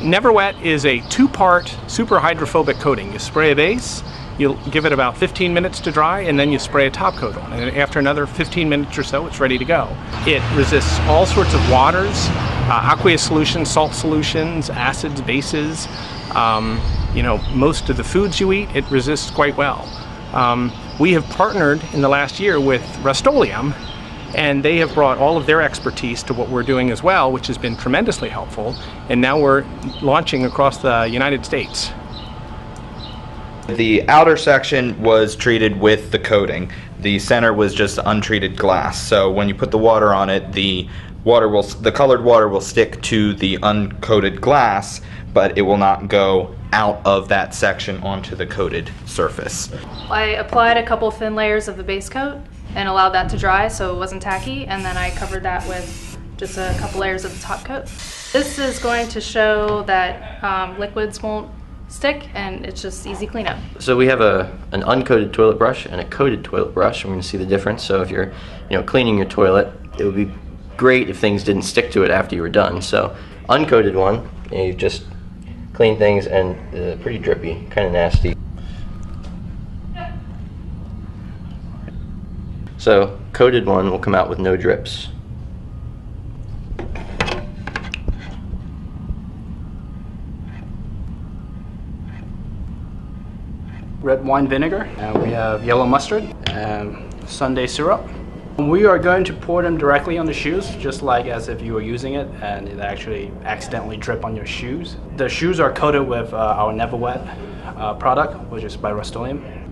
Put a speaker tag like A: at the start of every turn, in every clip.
A: Never Wet is a two-part super hydrophobic coating. You spray a base, you'll give it about 15 minutes to dry, and then you spray a top coat on it. And after another 15 minutes or so, it's ready to go. It resists all sorts of waters, aqueous solutions, salt solutions, acids, bases. You know, most of the foods you eat, it resists quite well. We have partnered in the last year with Rust-Oleum, and they have brought all of their expertise to what we're doing as well, which has been tremendously helpful. And now we're launching across the United States.
B: The outer section was treated with the coating. The center was just untreated glass. So when you put the water on it, the colored water will stick to the uncoated glass, but it will not go out of that section onto the coated surface.
C: I applied a couple thin layers of the base coat and allowed that to dry so it wasn't tacky, and then I covered that with just a couple layers of the top coat. This is going to show that liquids won't stick, and it's just easy cleanup.
D: So we have an uncoated toilet brush and a coated toilet brush. I'm going to see the difference. So if you're cleaning your toilet, it would be great if things didn't stick to it after you were done. So uncoated one, you just clean things, and pretty drippy, kind of nasty. So coated one will come out with no drips.
E: Red wine vinegar, and we have yellow mustard and sundae syrup. We are going to pour them directly on the shoes, just like as if you were using it and it actually accidentally drip on your shoes. The shoes are coated with our Never Wet product, which is by Rust-Oleum.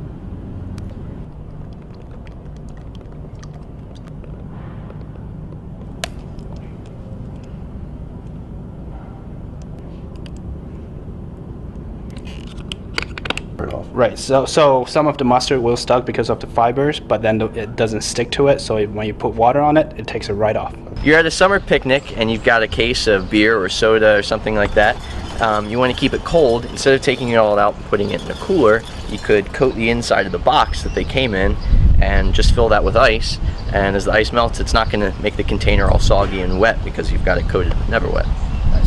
E: Right, so some of the mustard will stuck because of the fibers, but then it doesn't stick to it, so when you put water on it, it takes it right off.
D: You're at a summer picnic and you've got a case of beer or soda or something like that. You want to keep it cold. Instead of taking it all out and putting it in a cooler, you could coat the inside of the box that they came in and just fill that with ice. And as the ice melts, it's not going to make the container all soggy and wet because you've got it coated with Never Wet.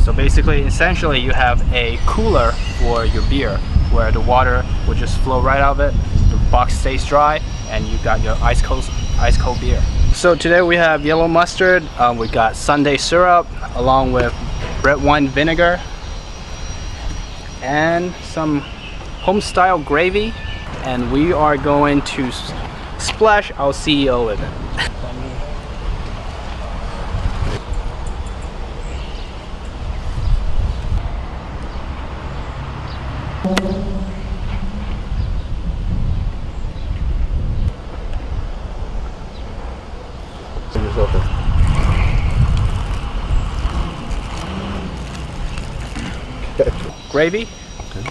E: So basically, essentially, you have a cooler for your beer, where the water will just flow right out of it, the box stays dry, and you got your ice cold beer. So today we have yellow mustard, we got sundae syrup, along with red wine vinegar, and some home-style gravy, and we are going to splash our CEO with it. Gravy. Okay.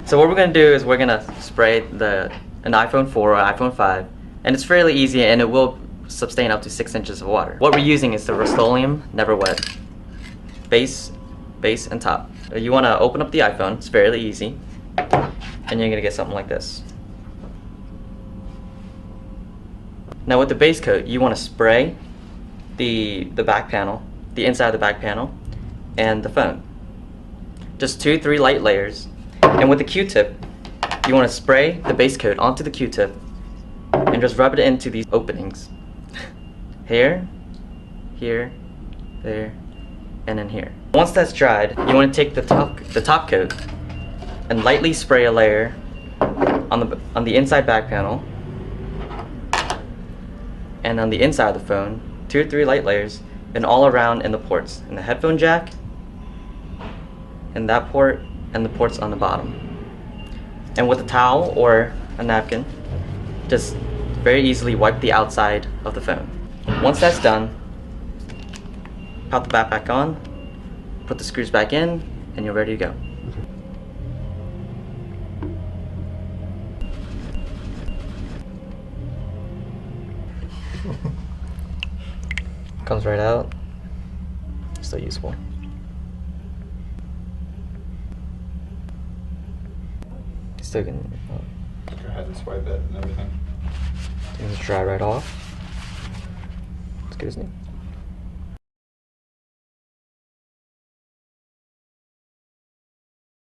F: So what we're going to do is we're going to spray an iPhone 4 or iPhone 5, and it's fairly easy, and it will sustain up to 6 inches of water. What we're using is the Rust-Oleum Never Wet base, and top. You want to open up the iPhone, it's fairly easy, and you're going to get something like this. Now with the base coat, you want to spray the back panel, the inside of the back panel, and the phone. Just 2-3 light layers. And with the Q-tip, you want to spray the base coat onto the Q-tip and just rub it into these openings. Here, here, there, and then here. Once that's dried, you want to take the top coat and lightly spray a layer on the inside back panel, and on the inside of the phone, 2 or 3 light layers, and all around in the ports, in the headphone jack, and that port, and the ports on the bottom. And with a towel or a napkin, just very easily wipe the outside of the phone. Once that's done, pop the bat back on, put the screws back in, and you're ready to go. Comes right out. Still useful. Still can.
B: Go ahead and swipe it and everything.
F: Just dry right off. Let's get his name.